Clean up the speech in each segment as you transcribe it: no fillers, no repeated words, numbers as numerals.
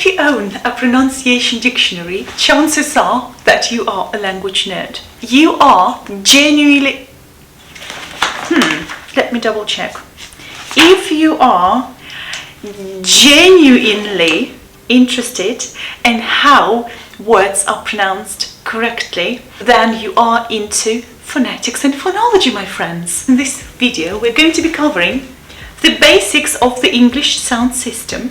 If you own a pronunciation dictionary, chances are that you are a language nerd. You are genuinely... let me double check. If you are genuinely interested in how words are pronounced correctly, then you are into phonetics and phonology, my friends. In this video, we're going to be covering the basics of the English sound system.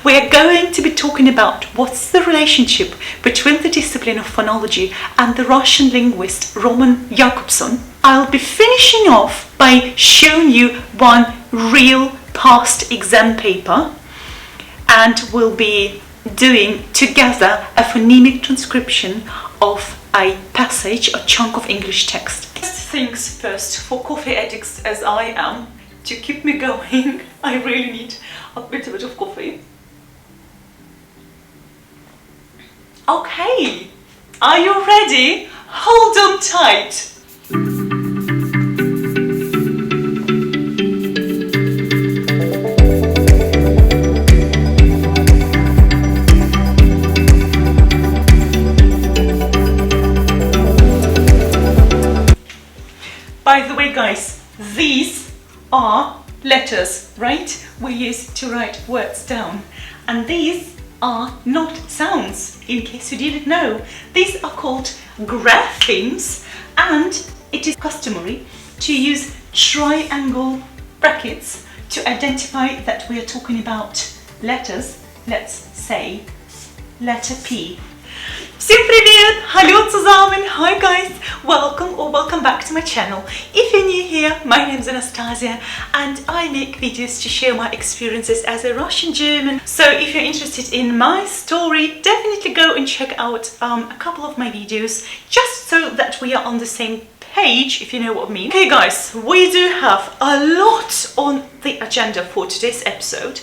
We're going to be talking about what's the relationship between the discipline of phonology and the Russian linguist Roman Jakobson. I'll be finishing off by showing you one real past exam paper, and we'll be doing together a phonemic transcription of a passage, a chunk of English text. First things first, for coffee addicts as I am, to keep me going, I really need a bit of coffee. Okay, are you ready? Hold on tight. By the way, guys, these are letters, right? We use to write words down. And these are not sounds, in case you didn't know. These are called graphemes, and it is customary to use triangle brackets to identify that we are talking about letters. Let's say letter P. Всем привет! Hallo, zusammen! Hi guys! Welcome back to my channel. If you're new here, my name is Anastasia and I make videos to share my experiences as a Russian German. So if you're interested in my story, definitely go and check out a couple of my videos, just so that we are on the same page, if you know what I mean. Okay guys, we do have a lot on the agenda for today's episode.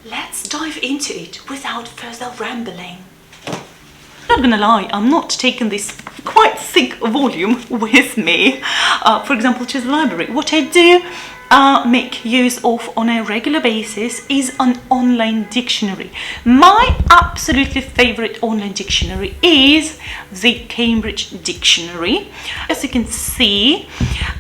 Let's dive into it without further rambling. Not gonna lie, I'm not taking this quite thick volume with me, for example, to the library. What I do make use of on a regular basis is an online dictionary. My absolutely favorite online dictionary is the Cambridge Dictionary. As you can see,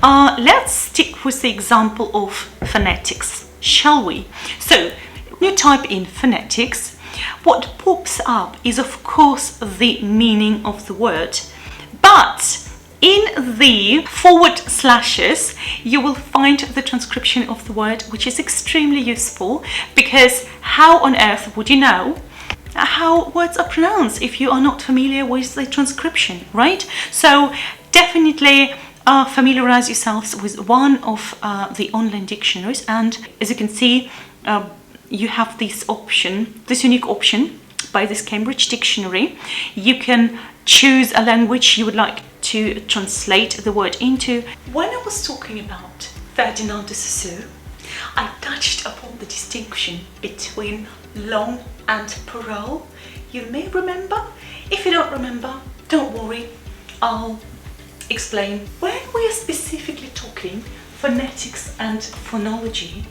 let's stick with the example of phonetics, shall we? So, when you type in phonetics, what pops up is of course the meaning of the word, but in the forward slashes you will find the transcription of the word, which is extremely useful, because how on earth would you know how words are pronounced if you are not familiar with the transcription, right? So definitely familiarize yourselves with one of the online dictionaries, and as you can see, you have this option, this unique option by this Cambridge Dictionary. You can choose a language you would like to translate the word into. When I was talking about Ferdinand de Saussure, I touched upon the distinction between long and parole. You may remember. If you don't remember, don't worry, I'll explain. When we are specifically talking phonetics and phonology,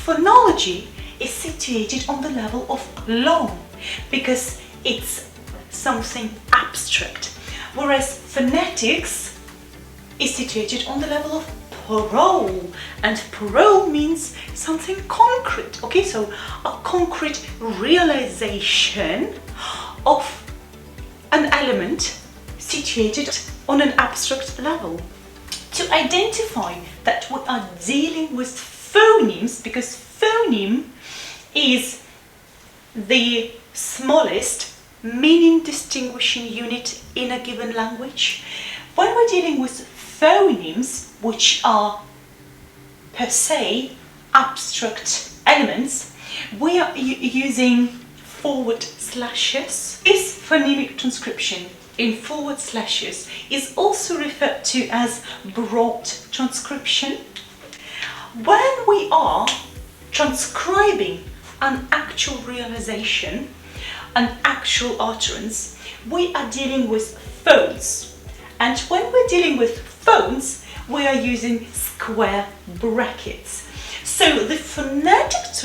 phonology is situated on the level of long, because it's something abstract, whereas phonetics is situated on the level of parole, and parole means something concrete. Okay, so a concrete realization of an element situated on an abstract level. To identify that we are dealing with phonemes, because phoneme is the smallest meaning distinguishing unit in a given language. When we're dealing with phonemes, which are per se abstract elements, we are using forward slashes. This phonemic transcription in forward slashes is also referred to as broad transcription. When we are transcribing an actual realization, an actual utterance, we are dealing with phones. And when we're dealing with phones, we are using square brackets. So the phonetic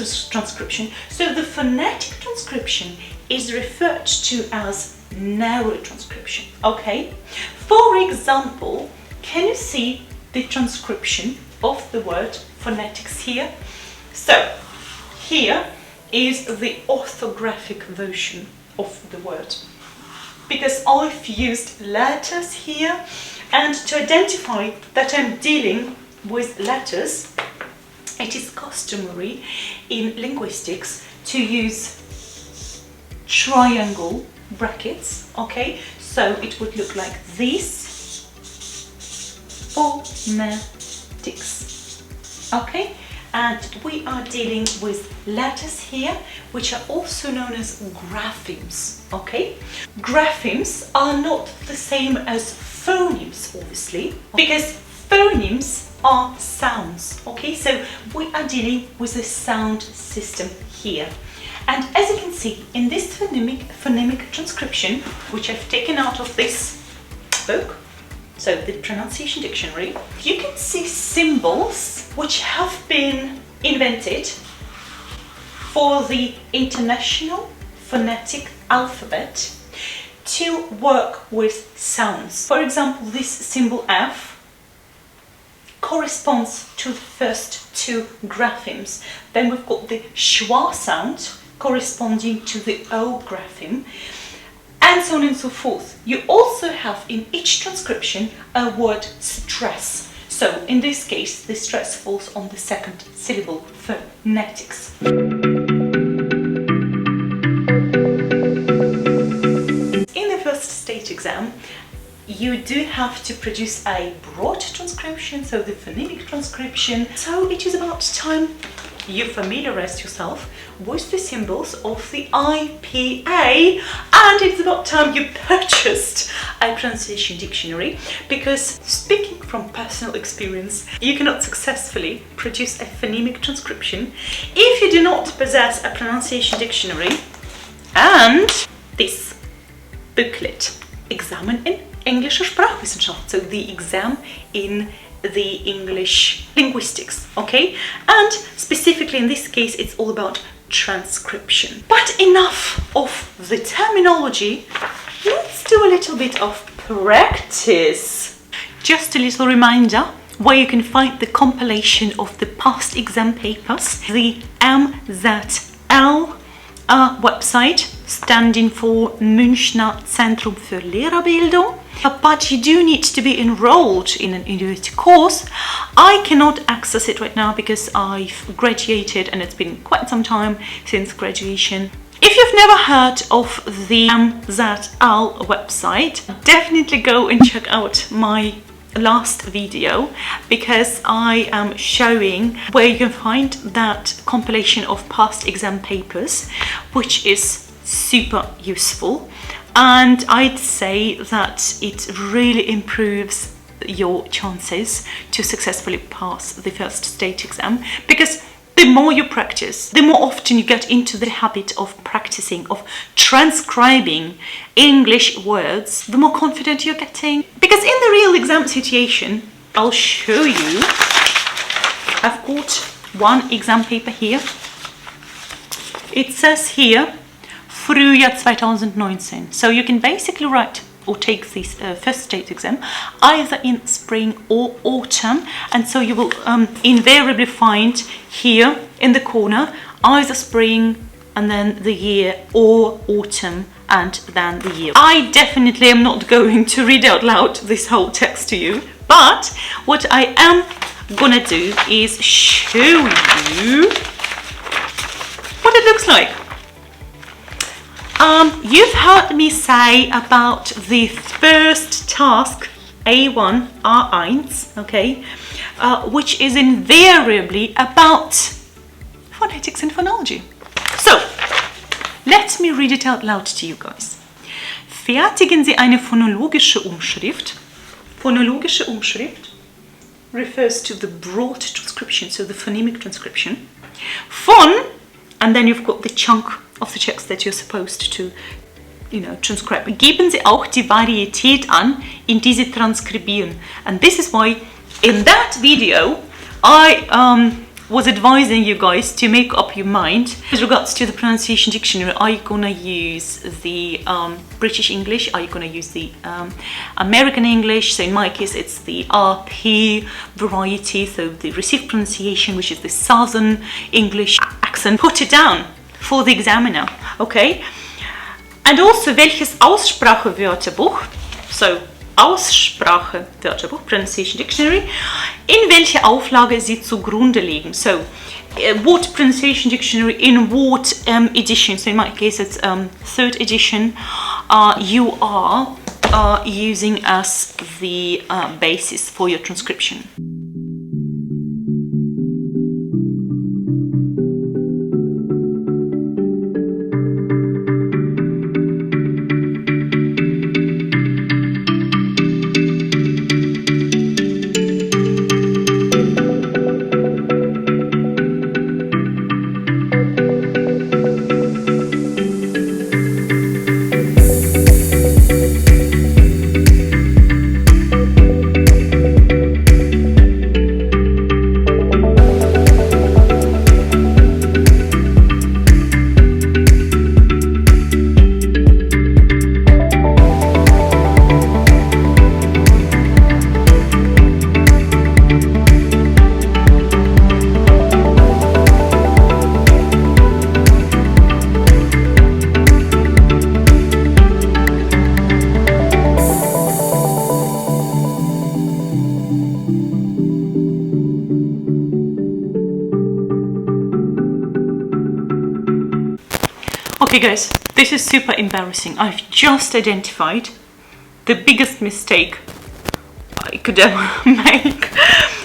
transcription is referred to as narrow transcription. Okay? For example, can you see the transcription of the word phonetics here? So, here is the orthographic version of the word. Because I've used letters here, and to identify that I'm dealing with letters, it is customary in linguistics to use triangle brackets, okay? So it would look like this, phonetics, okay? And we are dealing with letters here, which are also known as graphemes, okay? Graphemes are not the same as phonemes, obviously, because phonemes are sounds, okay? So we are dealing with a sound system here. And as you can see, in this phonemic transcription, which I've taken out of this book, so the pronunciation dictionary, you can see symbols which have been invented for the International Phonetic Alphabet to work with sounds. For example, this symbol F corresponds to the first two graphemes. Then we've got the schwa sound corresponding to the O grapheme, and so on and so forth. You also have in each transcription a word stress. So in this case, the stress falls on the second syllable, phonetics. In the first stage exam, you do have to produce a broad transcription, so the phonemic transcription. So it is about time you familiarize yourself with the symbols of the IPA, and it's about time you purchased a pronunciation dictionary, because speaking from personal experience, you cannot successfully produce a phonemic transcription if you do not possess a pronunciation dictionary and this booklet, Examen in Englische Sprachwissenschaft, so the exam in the English linguistics, okay? And specifically in this case, it's all about transcription. But enough of the terminology, let's do a little bit of practice. Just a little reminder where you can find the compilation of the past exam papers, the MZL website, standing for Münchner Zentrum für Lehrerbildung. But you do need to be enrolled in an university course. I cannot access it right now because I've graduated and it's been quite some time since graduation. If you've never heard of the MZL website, definitely go and check out my last video, because I am showing where you can find that compilation of past exam papers, which is super useful, and I'd say that it really improves your chances to successfully pass the first state exam, because the more you practice, the more often you get into the habit of practicing, of transcribing English words, the more confident you're getting. Because in the real exam situation, I'll show you, I've got one exam paper here. It says here, Frühjahr 2019. So you can basically write or take this first state exam either in spring or autumn, and so you will invariably find here in the corner either spring and then the year, or autumn and then the year. I definitely am not going to read out loud this whole text to you, but what I am gonna do is show you what it looks like. You've heard me say about the first task, A1, R1, okay, which is invariably about phonetics and phonology. So, let me read it out loud to you guys. Fertigen Sie eine phonologische Umschrift. Phonologische Umschrift refers to the broad transcription, so the phonemic transcription. Von, and then you've got the chunk of the text that you're supposed to, transcribe. Geben Sie auch die Varietät an, in die Sie transkribieren. And this is why in that video I was advising you guys to make up your mind. With regards to the pronunciation dictionary, are you gonna use the British English? Are you gonna use the American English? So in my case, it's the RP variety, so the received pronunciation, which is the Southern English accent. Put it down for the examiner, okay? And also, welches Aussprache-Wörterbuch, so Aussprache-Wörterbuch, Pronunciation Dictionary, in welche Auflage sie zugrunde liegen. So, what pronunciation dictionary in what edition? So in my case, it's 3rd edition. You are using as the basis for your transcription. Okay guys, this is super embarrassing. I've just identified the biggest mistake I could ever make.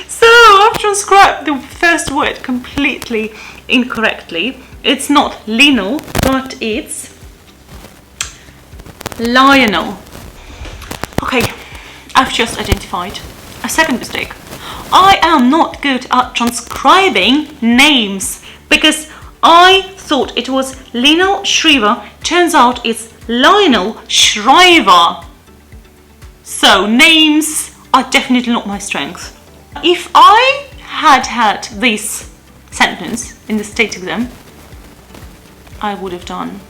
So I've transcribed the first word completely incorrectly. It's not Lionel, but it's Lionel. Okay, I've just identified a second mistake. I am not good at transcribing names because I thought it was Lionel Shriver. Turns out it's Lionel Shriver. So names are definitely not my strength. If I had this sentence in the state exam, I would have done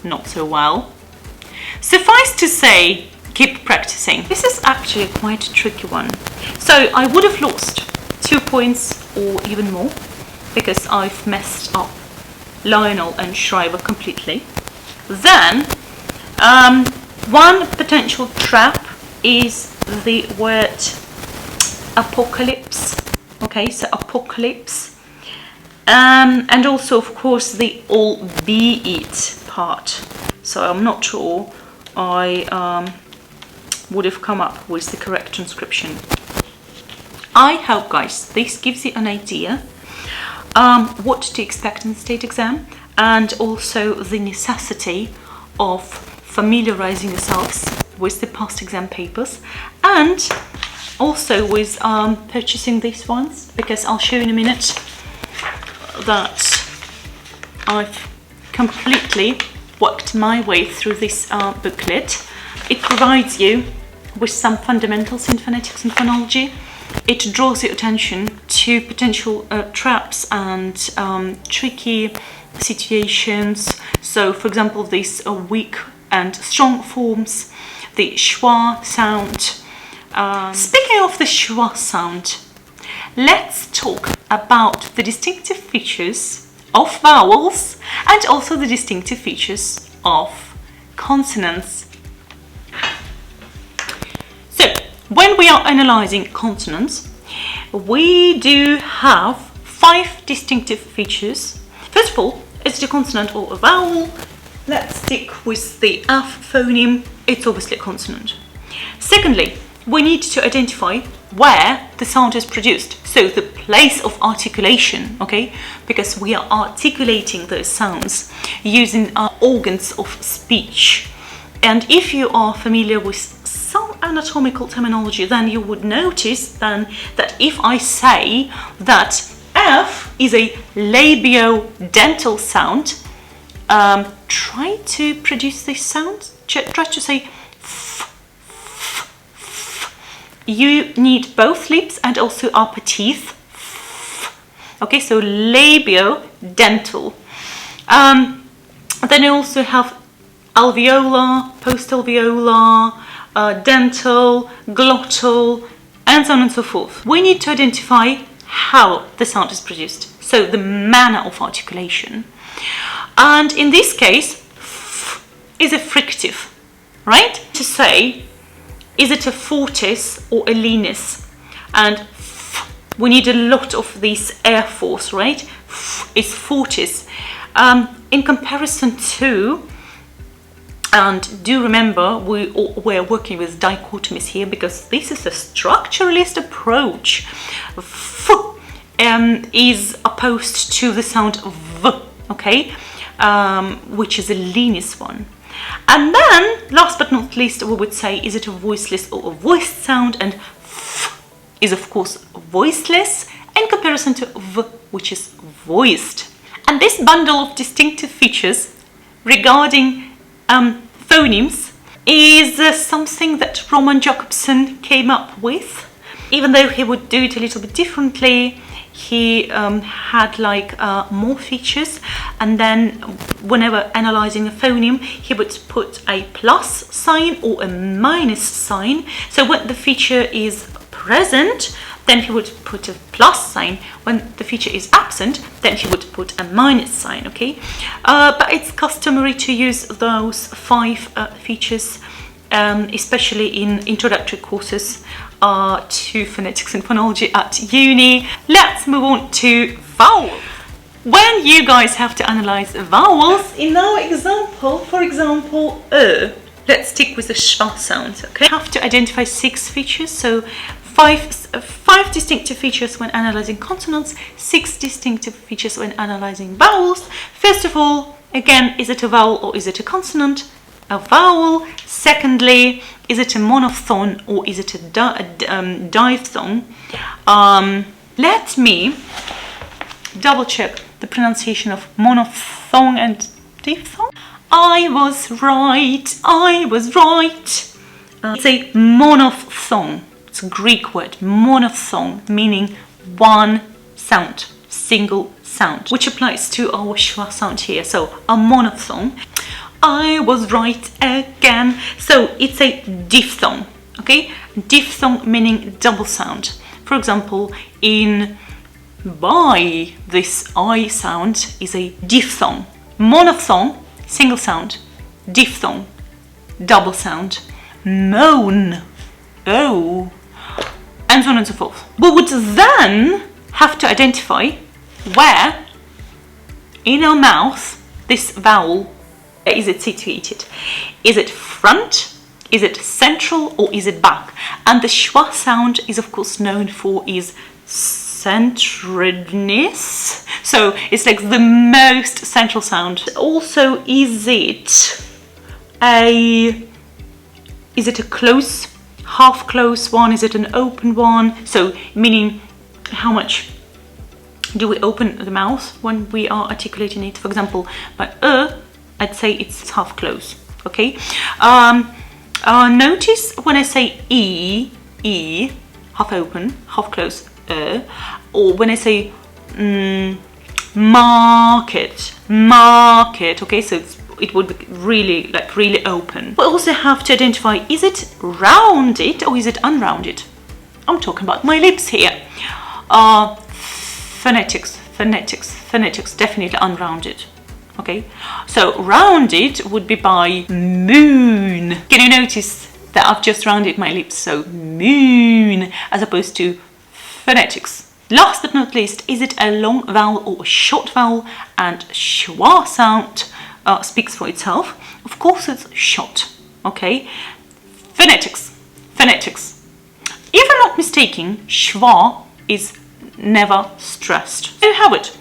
not so well. Suffice to say, keep practicing. This is actually quite a tricky one. So I would have lost 2 points or even more because I've messed up Lionel and Shriver completely. Then one potential trap is the word apocalypse. Okay, so apocalypse. And also, of course, the albeit part. So I'm not sure I would have come up with the correct transcription. I hope, guys, this gives you an idea what to expect in the state exam, and also the necessity of familiarizing yourselves with the past exam papers, and also with purchasing these ones, because I'll show you in a minute that I've completely worked my way through this booklet. It provides you with some fundamentals in phonetics and phonology. It draws your attention to potential traps and tricky situations. So, for example, these weak and strong forms, the schwa sound. Speaking of the schwa sound, let's talk about the distinctive features of vowels and also the distinctive features of consonants. So, when we are analyzing consonants, we do have 5 distinctive features. First of all, is it a consonant or a vowel? Let's stick with the F phoneme. It's obviously a consonant. Secondly, we need to identify where the sound is produced, so the place of articulation, okay? Because we are articulating those sounds using our organs of speech. And if you are familiar with some anatomical terminology, then you would notice then that if I say that F is a labiodental sound, try to produce this sound. Try to say f, f, f. You need both lips and also upper teeth. F, Okay, so labio-dental. Then you also have alveolar, postalveolar, dental, glottal, and so on and so forth. We need to identify how the sound is produced, so the manner of articulation. And in this case, f is a fricative, right? To say, is it a fortis or a lenis? And f, we need a lot of this air force, right? F is fortis. In comparison to, and do remember, we're working with dichotomies here because this is a structuralist approach. F is opposed to the sound v, okay, which is a lenis one. And then, last but not least, we would say, is it a voiceless or a voiced sound? And f is, of course, voiceless in comparison to v, which is voiced. And this bundle of distinctive features regarding phonemes is something that Roman Jakobson came up with. Even though he would do it a little bit differently, he had like more features, and then whenever analyzing a phoneme, he would put a plus sign or a minus sign. So when the feature is present, then he would put a plus sign. When the feature is absent, then he would put a minus sign, okay? But it's customary to use those 5 features, especially in introductory courses to phonetics and phonology at uni. Let's move on to vowel. When you guys have to analyze vowels, in our example, for example, let's stick with the schwa sound, okay? You have to identify 6 features, so 5 distinctive features when analyzing consonants, 6 distinctive features when analyzing vowels. First of all, again, is it a vowel or is it a consonant? A vowel. Secondly, is it a monophthong or is it a diphthong? Let me double check the pronunciation of monophthong and diphthong. I was right. It's a monophthong. It's a Greek word, monophthong, meaning one sound, single sound, which applies to our schwa sound here. So a monophthong. I was right again. So it's a diphthong, okay? Diphthong meaning double sound. For example, in by, this I sound is a diphthong. Monophthong, single sound. Diphthong, double sound. Moan, oh, and so on and so forth. We would then have to identify where in our mouth this vowel is it situated. Is it front, is it central, or is it back? And the schwa sound is of course known for is centeredness. So it's like the most central sound. Also, is it a close, half close one? Is it an open one? So meaning how much do we open the mouth when we are articulating it? For example, by I'd say it's half close, okay? Notice when I say E, half open, half close, or when I say market, okay? So it would be really, like really open. We also have to identify, is it rounded or is it unrounded? I'm talking about my lips here. Phonetics, definitely unrounded. Okay, so rounded would be by moon. Can you notice that I've just rounded my lips? So moon, as opposed to phonetics. Last but not least, is it a long vowel or a short vowel? And schwa sound speaks for itself. Of course, it's short. Okay, phonetics. If I'm not mistaken, schwa is never stressed. There you have it.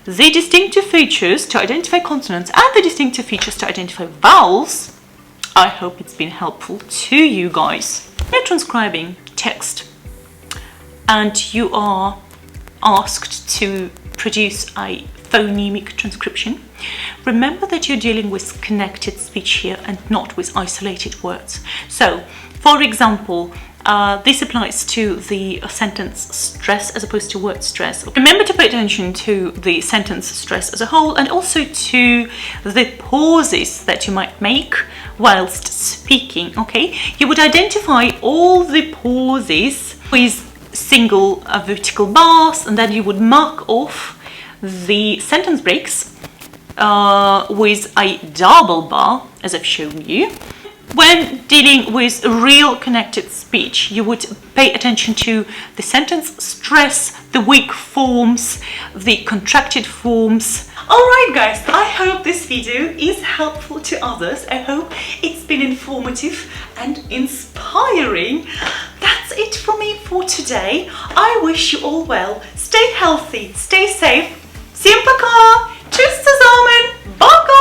The distinctive features to identify consonants and the distinctive features to identify vowels. I hope it's been helpful to you guys. You're transcribing text and you are asked to produce a phonemic transcription. Remember that you're dealing with connected speech here and not with isolated words. So, for example, this applies to the sentence stress as opposed to word stress. Remember to pay attention to the sentence stress as a whole and also to the pauses that you might make whilst speaking, okay? You would identify all the pauses with single vertical bars, and then you would mark off the sentence breaks with a double bar, as I've shown you. When dealing with real connected speech, you would pay attention to the sentence stress, the weak forms, the contracted forms. Alright guys, I hope this video is helpful to others. I hope it's been informative and inspiring. That's it from me for today. I wish you all well. Stay healthy, stay safe. Всем пока! Tschüss zusammen! Пока!